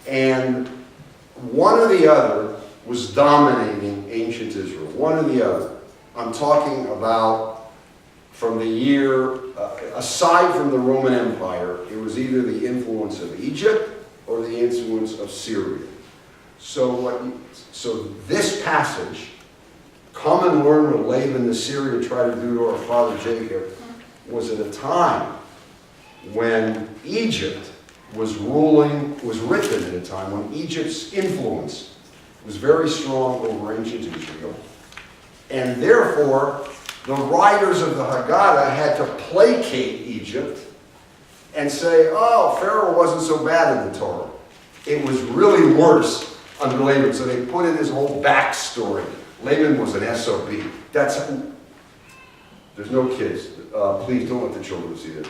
And one or the other was dominating ancient Israel, one or the other. I'm talking about from the year, aside from the Roman Empire, it was either the influence of Egypt or the influence of Syria. So this passage, come and learn what Laban the Syrian tried to do to our father Jacob, was at a time when Egypt was written at a time when Egypt's influence was very strong over ancient Israel. And therefore, the writers of the Haggadah had to placate Egypt and say, oh, Pharaoh wasn't so bad in the Torah. It was really worse under Laban. So they put in this whole backstory. Laban was an SOB. There's no kids. Please don't let the children see this.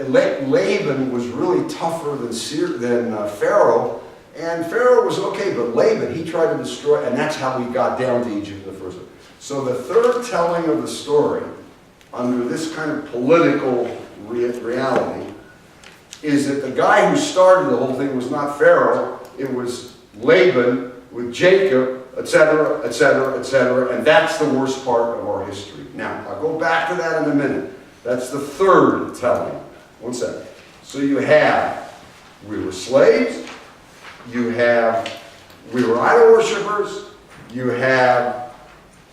Laban was really tougher than Pharaoh. And Pharaoh was okay, but Laban, he tried to destroy, and that's how we got down to Egypt in the first place. So the third telling of the story, under this kind of political reality, is that the guy who started the whole thing was not Pharaoh, it was Laban with Jacob, etc., etc., etc., and that's the worst part of our history. Now, I'll go back to that in a minute. That's the third telling. One second. So you have, we were slaves, you have, we were idol worshippers, you have,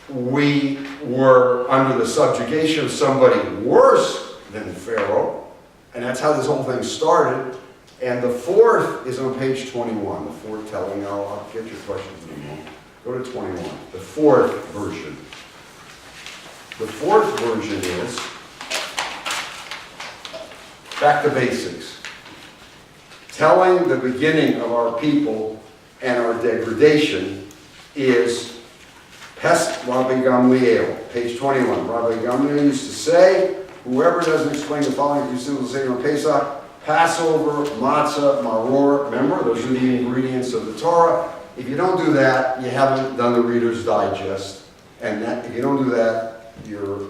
we were under the subjugation of somebody worse than Pharaoh, and that's how this whole thing started. And the fourth is on page 21, the fourth telling. I'll get your questions in a moment. Go to 21, the fourth version. The fourth version is, back to basics. Telling the beginning of our people and our degradation is Pest Rabbi Gamliel, page 21. Rabbi Gamliel used to say, whoever doesn't explain the following to you, will say on Pesach, Passover, matzah, maror. Remember, those are the ingredients of the Torah. If you don't do that, you haven't done the Reader's Digest. And that, if you don't do that, you're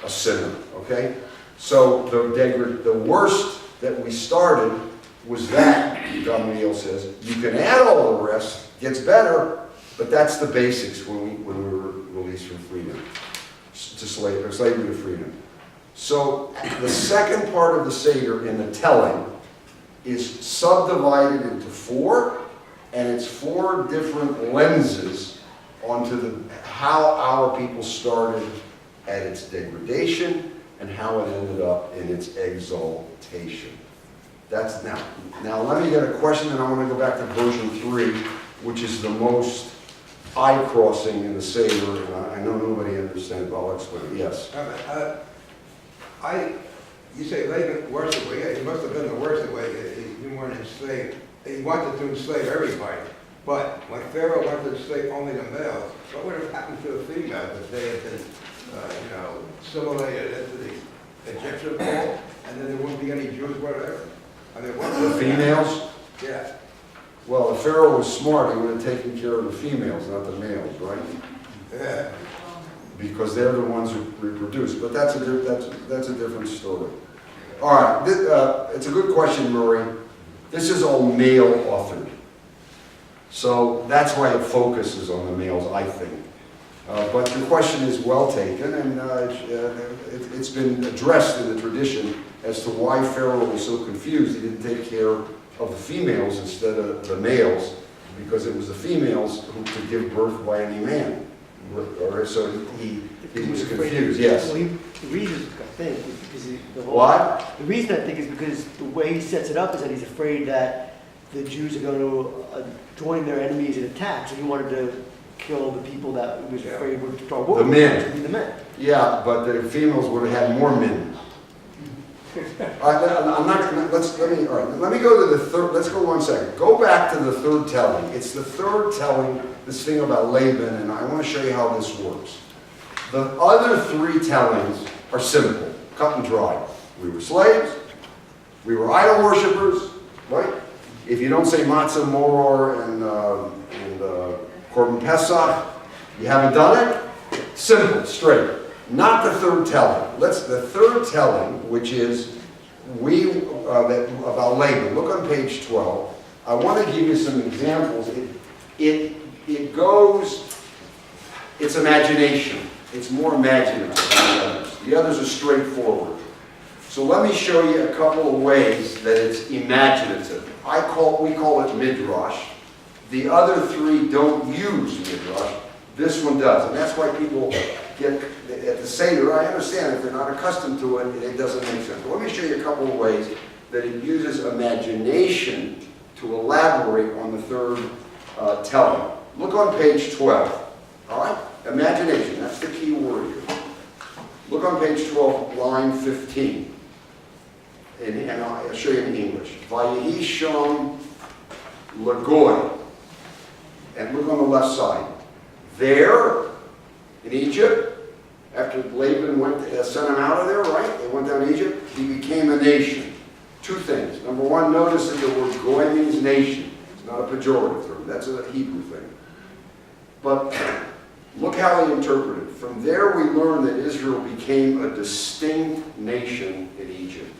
a sinner, okay? So the worst that we started was that, Gamliel says. You can add all the rest, gets better, but that's the basics when we were released from freedom, to slavery to freedom. So the second part of the Seder in the telling is subdivided into four, and it's four different lenses onto how our people started at its degradation and how it ended up in its exaltation. That's now let me get a question, and I want to go back to version 3, which is the most eye-crossing in the Seder, and I know nobody understands, but I'll explain it. Yes? You say Laban worshiped, well, yeah, he must have been the worst way. He weren't enslaved. He wanted to enslave everybody. But when Pharaoh wanted to enslave only the males, what would have happened to the females if they had been, assimilated into the Egyptian fold, and then there wouldn't be any Jews, whatever? I mean, what The females? Yeah. Well, if Pharaoh was smart, he would have taken care of the females, not the males, right? Yeah. Because they're the ones who reproduce. But that's a different story. All right, it's a good question, Murray. This is all male authored. So that's why it focuses on the males, I think. But your question is well taken, and it's been addressed in the tradition as to why Pharaoh was so confused. He didn't take care of the females instead of the males, because it was the females who could give birth by any man. So he was confused, yes. Well, the reason, I think, is because What? The reason I think is because the way he sets it up is that he's afraid that the Jews are going to join their enemies in attack. So he wanted to kill the people that he was afraid would start war. The men. The men. Yeah, but the females would have had more men. I'm not gonna, let me go to the third, let's go 1 second. Go back to the third telling. It's the third telling, this thing about Laban, and I want to show you how this works. The other three tellings are simple, cut and dry. We were slaves, we were idol worshippers, right? If you don't say matzah, moror, and korban pesach, you haven't done it. Simple, straight. Not the third telling. The third telling, which is about Laban. Look on page 12. I want to give you some examples. It's imagination. It's more imaginative than the others. The others are straightforward. So let me show you a couple of ways that it's imaginative. We call it midrash. The other three don't use midrash. This one does. And that's why people get at the Seder. I understand if they're not accustomed to it, it doesn't make sense. But let me show you a couple of ways that it uses imagination to elaborate on the third telling. Look on page 12. All right? Imagination. That's the key word here. Look on page 12, line 15. And I'll show you in English. Vayehi sham lagoy. And look on the left side. There, in Egypt, after Laban sent him out of there, right? They went down to Egypt. He became a nation. Two things. Number one, notice that the word goy means nation. It's not a pejorative term. That's a Hebrew thing. But look how he interpreted it. From there we learn that Israel became a distinct nation in Egypt.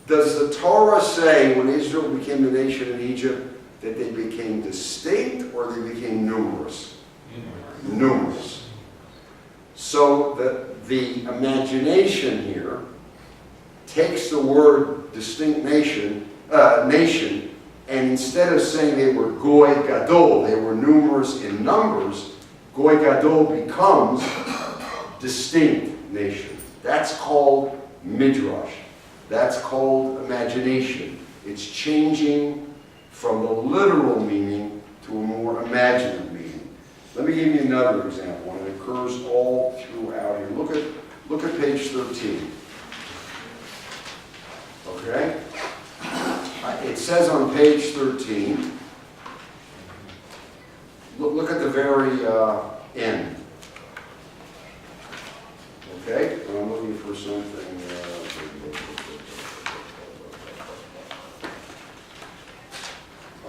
Does the Torah say when Israel became a nation in Egypt that they became distinct or they became numerous? Numerous. So the imagination here takes the word distinct nation, and instead of saying they were goy gadol, they were numerous in numbers, goy gadol becomes distinct nation. That's called midrash. That's called imagination. It's changing from the literal meaning to a more imaginative meaning. Let me give you another example, and it occurs all throughout here. Look at page 13. Okay? It says on page 13, look at the very end. Okay? And I'm looking for something.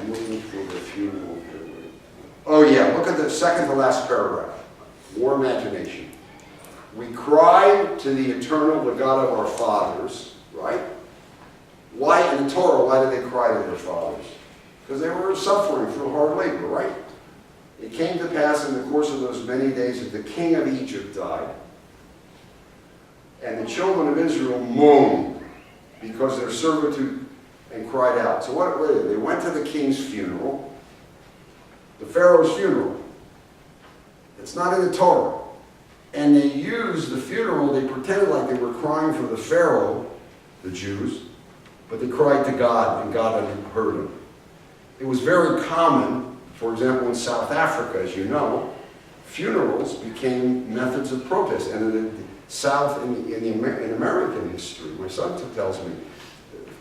I'm looking for the funeral here. Oh yeah, look at the second to last paragraph. More imagination. We cried to the eternal, the God of our fathers, right? Why, in the Torah, why did they cry to their fathers? Because they were suffering through hard labor, right? It came to pass in the course of those many days that the king of Egypt died. And the children of Israel moaned because of their servitude and cried out. So what did they? They went to the king's funeral, the Pharaoh's funeral. It's not in the Torah. And they used the funeral, they pretended like they were crying for the Pharaoh, the Jews, but they cried to God, and God heard them. It was very common, for example, in South Africa, as you know, funerals became methods of protest. And in the South, in American history, my son tells me,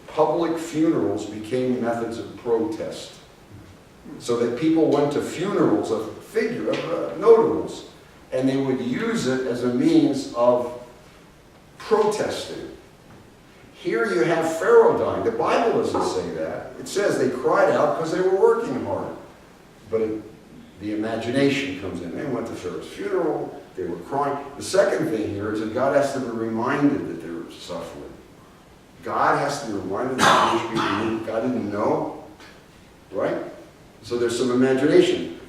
public funerals became methods of protest. So that people went to funerals of notables, and they would use it as a means of protesting. Here you have Pharaoh dying. The Bible doesn't say that. It says they cried out because they were working hard. But the imagination comes in. They went to Pharaoh's funeral. They were crying. The second thing here is that God has to be reminded that they're suffering. God has to be reminded that Jewish people God didn't know. Right? So there's some imagination.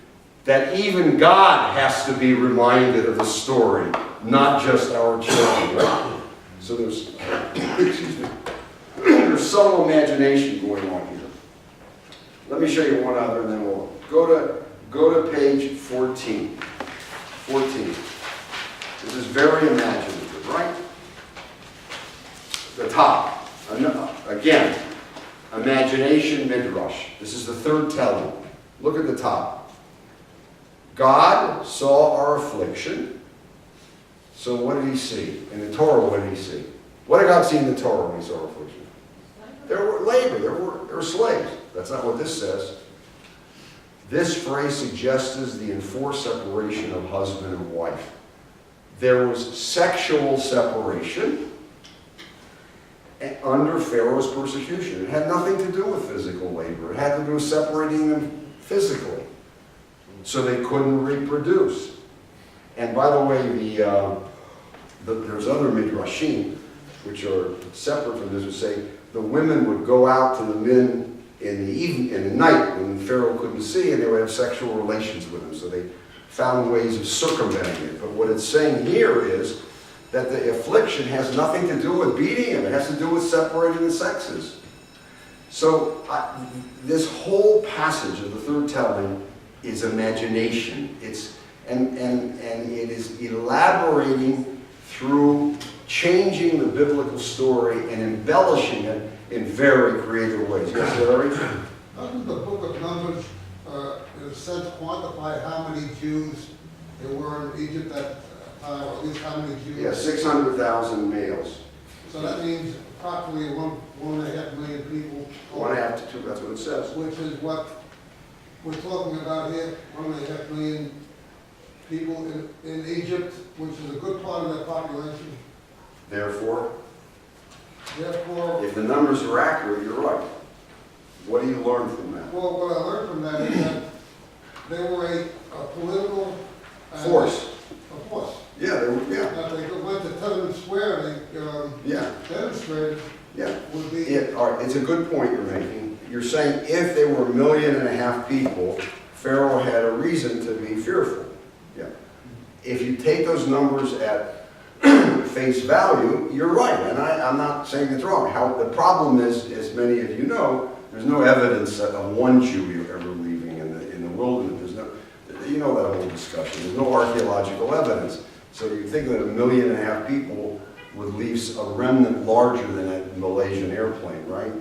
That even God has to be reminded of the story, not just our children. Right? So there's, excuse me, there's subtle imagination going on here. Let me show you one other, and then we'll go to page 14. 14. This is very imaginative, right? The top. Again, imagination midrash. This is the third telling. Look at the top. God saw our affliction. So what did he see? In the Torah, what did he see? What did God see in the Torah when he saw our affliction? There were labor. There were slaves. That's not what this says. This phrase suggests the enforced separation of husband and wife. There was sexual separation under Pharaoh's persecution. It had nothing to do with physical labor. It had to do with separating them physically, so they couldn't reproduce. And by the way, there's other midrashim which are separate from this, which say the women would go out to the men in the evening, in the night, when Pharaoh couldn't see, and they would have sexual relations with him. So they found ways of circumventing it. But what it's saying here is that the affliction has nothing to do with beating him. It has to do with separating the sexes. So this whole passage of the third telling is imagination. And it is elaborating through changing the biblical story and embellishing it in very creative ways. Yes, Larry? Doesn't the book of Numbers, in a sense, quantify how many Jews there were in Egypt at time, or at least how many Jews? Yeah, 600,000 males. So that means approximately 1.5 million people. 1.5 to 2, that's what it says. Which is what we're talking about here, 1.5 million people in Egypt, which is a good part of their population. Therefore, Therefore, if the numbers are accurate, you're right. What do you learn from that? well, what I learned from that is that they were a political Force. A force. Yeah, they were, yeah, That they went to Tiananmen Square, they yeah, demonstrated yeah. would be. All right, it's a good point you're making. You're saying if they were 1.5 million people, Pharaoh had a reason to be fearful. Yeah. If you take those numbers at face value, you're right, and I'm not saying it's wrong. The problem is, as many of you know, there's no evidence of one Jew ever leaving in the wilderness. You know that whole discussion. There's no archaeological evidence. So you think that 1.5 million people would leave a remnant larger than a Malaysian airplane, right?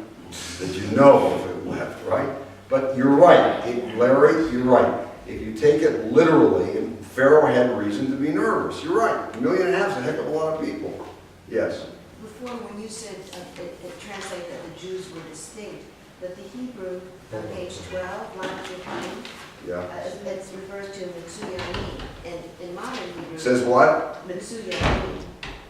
That you know if it left, right? But you're right, Larry, you're right. If you take it literally, and Pharaoh had reason to be nervous. You're right. 1.5 million is a heck of a lot of people. Yes. Before, when you said it translated that the Jews were distinct, that the Hebrew on page 12, line 15, Yeah. it refers to Metsuyanim. And in modern Hebrew, Says what? Metsuyanim.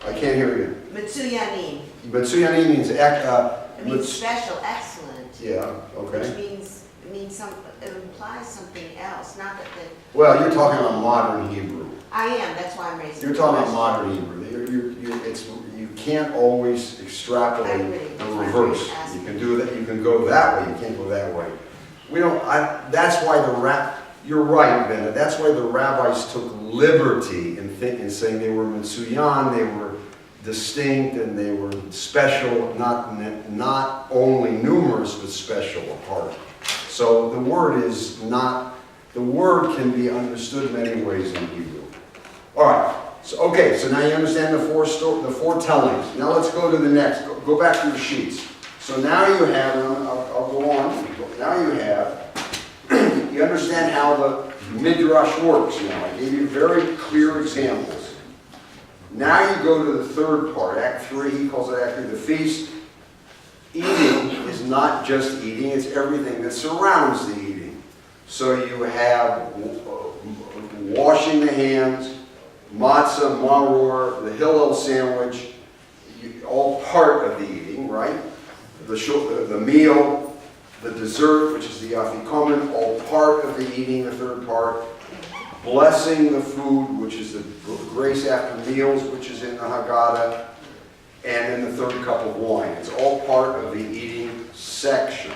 I can't hear you. Metsuyanim. Metuchen means It means special, excellent. yeah. Okay. Which means it implies something else. Not that the. Well, you're talking about modern Hebrew. I am. That's why I'm raising. You're the talking about question. modern Hebrew. You can't always extrapolate I agree. the That's why I'm reverse. asking. You can do that. You can go that way. You can't go that way. We don't. That's why you're right, Bennett. That's why the rabbis took liberty in saying they were Mitsuyan, they were distinct, and they were special, not only numerous, but special apart. So the word can be understood many ways in Hebrew. All right. So now you understand the four tellings. Now let's go to the next. Go back to your sheets. So now you have, and I'll go on. Now you understand how the Midrash works now. I gave you very clear examples. Now you go to the third part, Act 3, he calls it Act 3, the feast. Eating is not just eating, it's everything that surrounds the eating. So you have washing the hands, matzah, maror, the Hillel sandwich, all part of the eating, right? The meal, the dessert, which is the afikomen, all part of the eating, the third part. Blessing the food, which is the grace after meals, which is in the Haggadah. And then the third cup of wine. It's all part of the eating section.